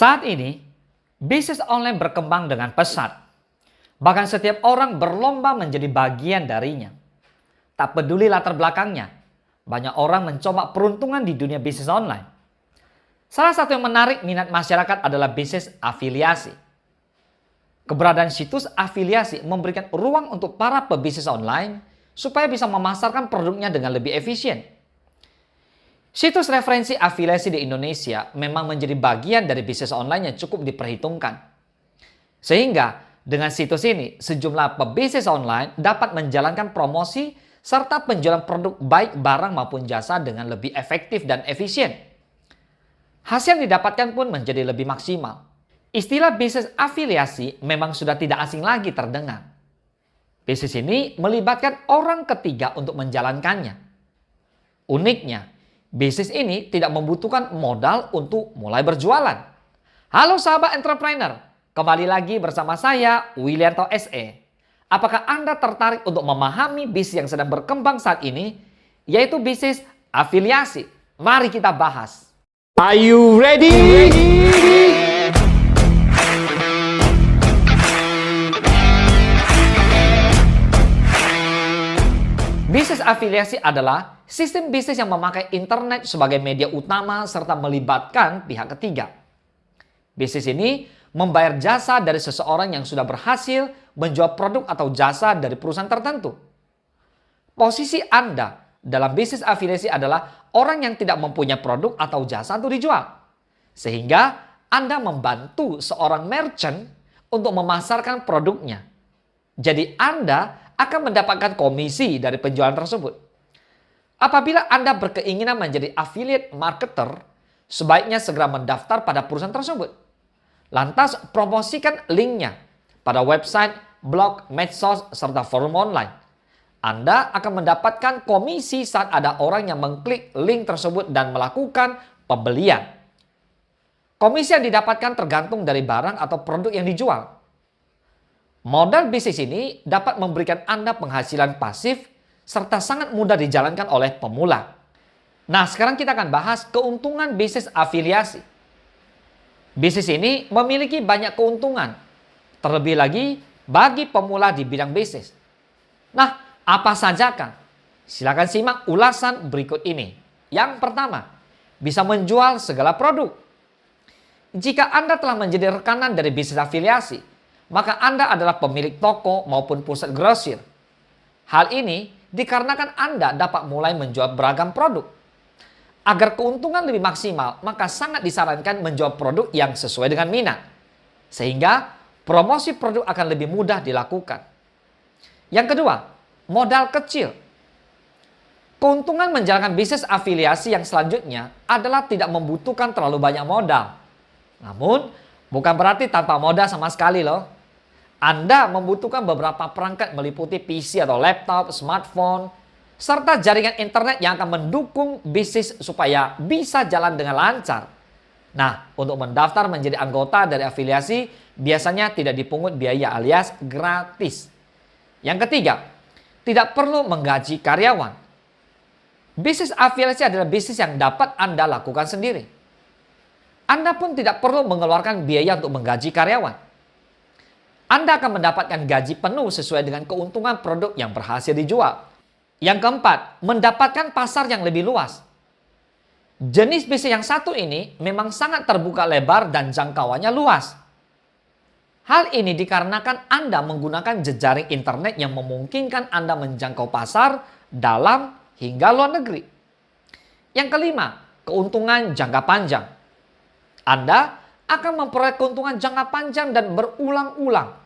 Saat ini, bisnis online berkembang dengan pesat. Bahkan setiap orang berlomba menjadi bagian darinya. Tak peduli latar belakangnya, banyak orang mencoba peruntungan di dunia bisnis online. Salah satu yang menarik minat masyarakat adalah bisnis afiliasi. Keberadaan situs afiliasi memberikan ruang untuk para pebisnis online supaya bisa memasarkan produknya dengan lebih efisien. Situs referensi afiliasi di Indonesia memang menjadi bagian dari bisnis online yang cukup diperhitungkan. Sehingga dengan situs ini, sejumlah pebisnis online dapat menjalankan promosi serta penjualan produk baik barang maupun jasa dengan lebih efektif dan efisien. Hasil yang didapatkan pun menjadi lebih maksimal. Istilah bisnis afiliasi memang sudah tidak asing lagi terdengar. Bisnis ini melibatkan orang ketiga untuk menjalankannya. Uniknya, bisnis ini tidak membutuhkan modal untuk mulai berjualan. Halo sahabat entrepreneur, kembali lagi bersama saya Willianto SE. Apakah Anda tertarik untuk memahami bisnis yang sedang berkembang saat ini, yaitu bisnis afiliasi? Mari kita bahas. Are you ready? Bisnis afiliasi adalah sistem bisnis yang memakai internet sebagai media utama serta melibatkan pihak ketiga. Bisnis ini membayar jasa dari seseorang yang sudah berhasil menjual produk atau jasa dari perusahaan tertentu. Posisi Anda dalam bisnis afiliasi adalah orang yang tidak mempunyai produk atau jasa untuk dijual. Sehingga Anda membantu seorang merchant untuk memasarkan produknya. Jadi Anda akan mendapatkan komisi dari penjualan tersebut. Apabila Anda berkeinginan menjadi affiliate marketer, sebaiknya segera mendaftar pada perusahaan tersebut. Lantas promosikan linknya pada website, blog, medsos, serta forum online. Anda akan mendapatkan komisi saat ada orang yang mengklik link tersebut dan melakukan pembelian. Komisi yang didapatkan tergantung dari barang atau produk yang dijual. Modal bisnis ini dapat memberikan Anda penghasilan pasif serta sangat mudah dijalankan oleh pemula. Nah, sekarang kita akan bahas keuntungan bisnis afiliasi. Bisnis ini memiliki banyak keuntungan, terlebih lagi bagi pemula di bidang bisnis. Nah, apa sajakah? Silakan simak ulasan berikut ini. Yang pertama, bisa menjual segala produk. Jika Anda telah menjadi rekanan dari bisnis afiliasi, maka Anda adalah pemilik toko maupun pusat grosir. Hal ini dikarenakan Anda dapat mulai menjual beragam produk. Agar keuntungan lebih maksimal, maka sangat disarankan menjual produk yang sesuai dengan minat. Sehingga promosi produk akan lebih mudah dilakukan. Yang kedua, modal kecil. Keuntungan menjalankan bisnis afiliasi yang selanjutnya adalah tidak membutuhkan terlalu banyak modal. Namun, bukan berarti tanpa modal sama sekali loh. Anda membutuhkan beberapa perangkat meliputi PC atau laptop, smartphone, serta jaringan internet yang akan mendukung bisnis supaya bisa jalan dengan lancar. Nah, untuk mendaftar menjadi anggota dari afiliasi biasanya tidak dipungut biaya alias gratis. Yang ketiga, tidak perlu menggaji karyawan. Bisnis afiliasi adalah bisnis yang dapat Anda lakukan sendiri. Anda pun tidak perlu mengeluarkan biaya untuk menggaji karyawan. Anda akan mendapatkan gaji penuh sesuai dengan keuntungan produk yang berhasil dijual. Yang keempat, mendapatkan pasar yang lebih luas. Jenis bisnis yang satu ini memang sangat terbuka lebar dan jangkauannya luas. Hal ini dikarenakan Anda menggunakan jejaring internet yang memungkinkan Anda menjangkau pasar dalam hingga luar negeri. Yang kelima, keuntungan jangka panjang. Anda akan memperoleh keuntungan jangka panjang dan berulang-ulang.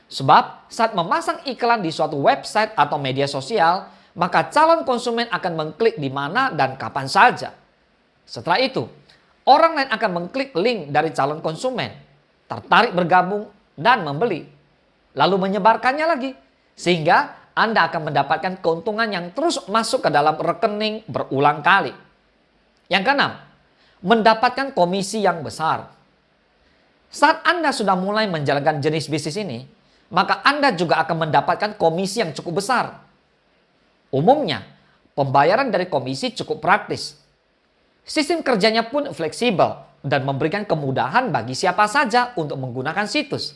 Sebab saat memasang iklan di suatu website atau media sosial, maka calon konsumen akan mengklik di mana dan kapan saja. Setelah itu, orang lain akan mengklik link dari calon konsumen, tertarik bergabung dan membeli, lalu menyebarkannya lagi. Sehingga Anda akan mendapatkan keuntungan yang terus masuk ke dalam rekening berulang kali. Yang keenam, mendapatkan komisi yang besar. Saat Anda sudah mulai menjalankan jenis bisnis ini, maka Anda juga akan mendapatkan komisi yang cukup besar. Umumnya, pembayaran dari komisi cukup praktis. Sistem kerjanya pun fleksibel dan memberikan kemudahan bagi siapa saja untuk menggunakan situs.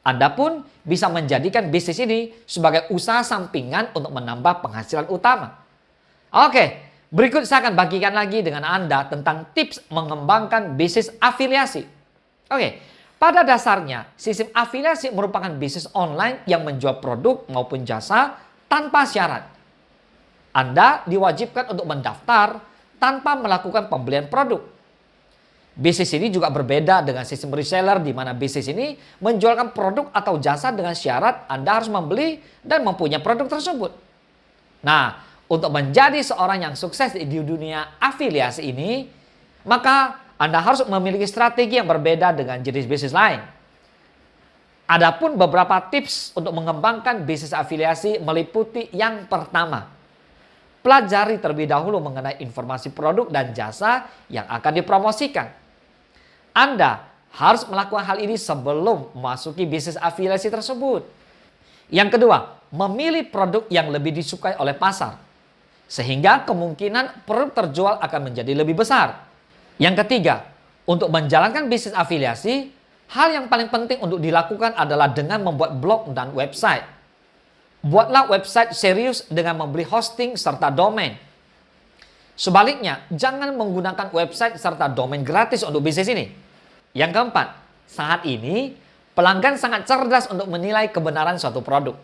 Anda pun bisa menjadikan bisnis ini sebagai usaha sampingan untuk menambah penghasilan utama. Oke, berikut saya akan bagikan lagi dengan Anda tentang tips mengembangkan bisnis afiliasi. Oke, pada dasarnya sistem afiliasi merupakan bisnis online yang menjual produk maupun jasa tanpa syarat. Anda diwajibkan untuk mendaftar tanpa melakukan pembelian produk. Bisnis ini juga berbeda dengan sistem reseller di mana bisnis ini menjualkan produk atau jasa dengan syarat Anda harus membeli dan mempunyai produk tersebut. Nah, untuk menjadi seorang yang sukses di dunia afiliasi ini, maka Anda harus memiliki strategi yang berbeda dengan jenis bisnis lain. Adapun beberapa tips untuk mengembangkan bisnis afiliasi meliputi yang pertama, pelajari terlebih dahulu mengenai informasi produk dan jasa yang akan dipromosikan. Anda harus melakukan hal ini sebelum memasuki bisnis afiliasi tersebut. Yang kedua, memilih produk yang lebih disukai oleh pasar, sehingga kemungkinan produk terjual akan menjadi lebih besar. Yang ketiga, untuk menjalankan bisnis afiliasi, hal yang paling penting untuk dilakukan adalah dengan membuat blog dan website. Buatlah website serius dengan membeli hosting serta domain. Sebaliknya, jangan menggunakan website serta domain gratis untuk bisnis ini. Yang keempat, saat ini pelanggan sangat cerdas untuk menilai kebenaran suatu produk.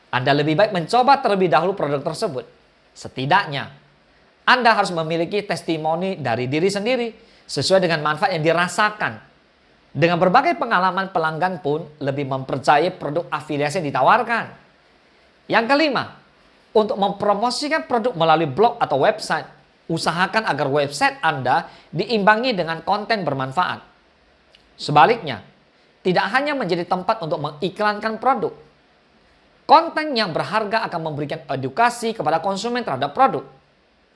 Anda lebih baik mencoba terlebih dahulu produk tersebut. Setidaknya, Anda harus memiliki testimoni dari diri sendiri sesuai dengan manfaat yang dirasakan. Dengan berbagai pengalaman, pelanggan pun lebih mempercayai produk afiliasi yang ditawarkan. Yang kelima, untuk mempromosikan produk melalui blog atau website, usahakan agar website Anda diimbangi dengan konten bermanfaat. Sebaliknya, tidak hanya menjadi tempat untuk mengiklankan produk. Konten yang berharga akan memberikan edukasi kepada konsumen terhadap produk.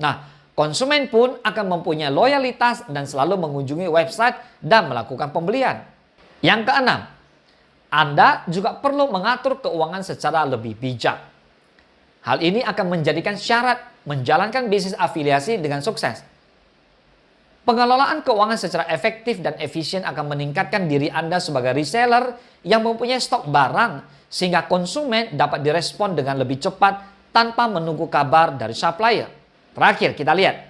Nah, konsumen pun akan mempunyai loyalitas dan selalu mengunjungi website dan melakukan pembelian. Yang keenam, Anda juga perlu mengatur keuangan secara lebih bijak. Hal ini akan menjadikan syarat menjalankan bisnis afiliasi dengan sukses. Pengelolaan keuangan secara efektif dan efisien akan meningkatkan diri Anda sebagai reseller yang mempunyai stok barang sehingga konsumen dapat direspon dengan lebih cepat tanpa menunggu kabar dari supplier. Terakhir, kita lihat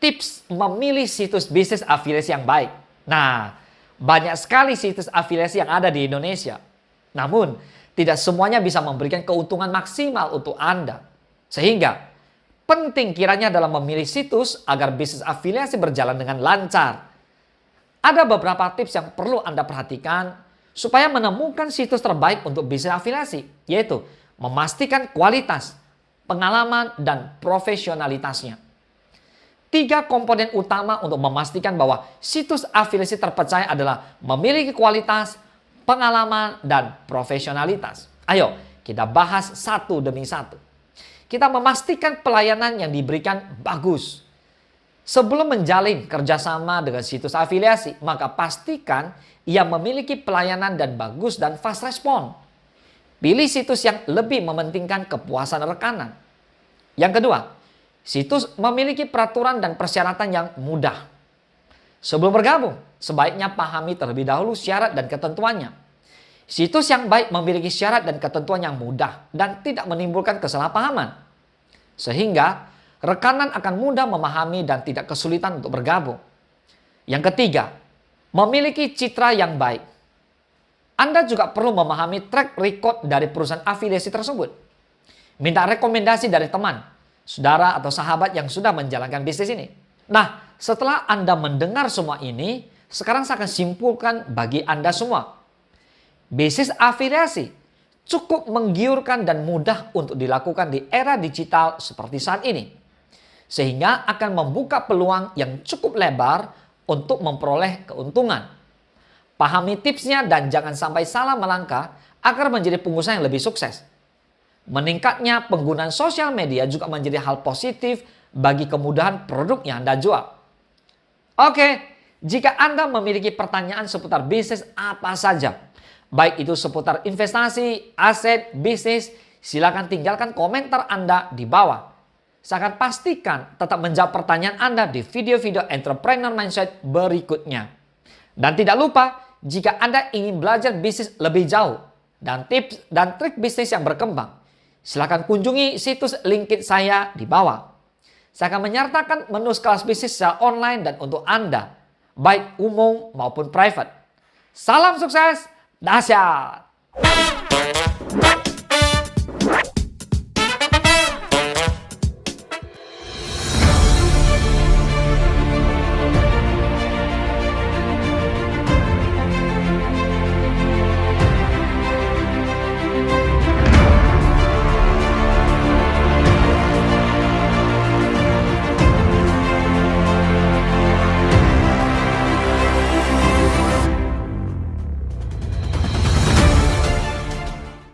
tips memilih situs bisnis afiliasi yang baik. Nah, banyak sekali situs afiliasi yang ada di Indonesia. Namun, tidak semuanya bisa memberikan keuntungan maksimal untuk Anda. Sehingga penting kiranya dalam memilih situs agar bisnis afiliasi berjalan dengan lancar. Ada beberapa tips yang perlu Anda perhatikan supaya menemukan situs terbaik untuk bisnis afiliasi, yaitu memastikan kualitas, pengalaman, dan profesionalitasnya. 3 komponen utama untuk memastikan bahwa situs afiliasi terpercaya adalah memiliki kualitas, pengalaman, dan profesionalitas. Ayo kita bahas satu demi satu. Kita memastikan pelayanan yang diberikan bagus. Sebelum menjalin kerjasama dengan situs afiliasi, maka pastikan ia memiliki pelayanan dan bagus dan fast respon. Pilih situs yang lebih mementingkan kepuasan rekanan. Yang kedua, situs memiliki peraturan dan persyaratan yang mudah. Sebelum bergabung, sebaiknya pahami terlebih dahulu syarat dan ketentuannya. Situs yang baik memiliki syarat dan ketentuan yang mudah dan tidak menimbulkan kesalahpahaman. Sehingga rekanan akan mudah memahami dan tidak kesulitan untuk bergabung. Yang ketiga, memiliki citra yang baik. Anda juga perlu memahami track record dari perusahaan afiliasi tersebut. Minta rekomendasi dari teman, saudara atau sahabat yang sudah menjalankan bisnis ini. Nah, setelah Anda mendengar semua ini, sekarang saya akan simpulkan bagi Anda semua. Bisnis afiliasi cukup menggiurkan dan mudah untuk dilakukan di era digital seperti saat ini. Sehingga akan membuka peluang yang cukup lebar untuk memperoleh keuntungan. Pahami tipsnya dan jangan sampai salah melangkah agar menjadi pengusaha yang lebih sukses. Meningkatnya penggunaan sosial media juga menjadi hal positif bagi kemudahan produk yang Anda jual. Oke, jika Anda memiliki pertanyaan seputar bisnis apa saja, baik itu seputar investasi, aset, bisnis, silakan tinggalkan komentar Anda di bawah. Saya akan pastikan tetap menjawab pertanyaan Anda di video-video Entrepreneur Mindset berikutnya. Dan tidak lupa, jika Anda ingin belajar bisnis lebih jauh dan tips dan trik bisnis yang berkembang, silakan kunjungi situs LinkedIn saya di bawah. Saya akan menyertakan menu kelas bisnis secara online dan untuk Anda, baik umum maupun private. Salam sukses, dahsyat!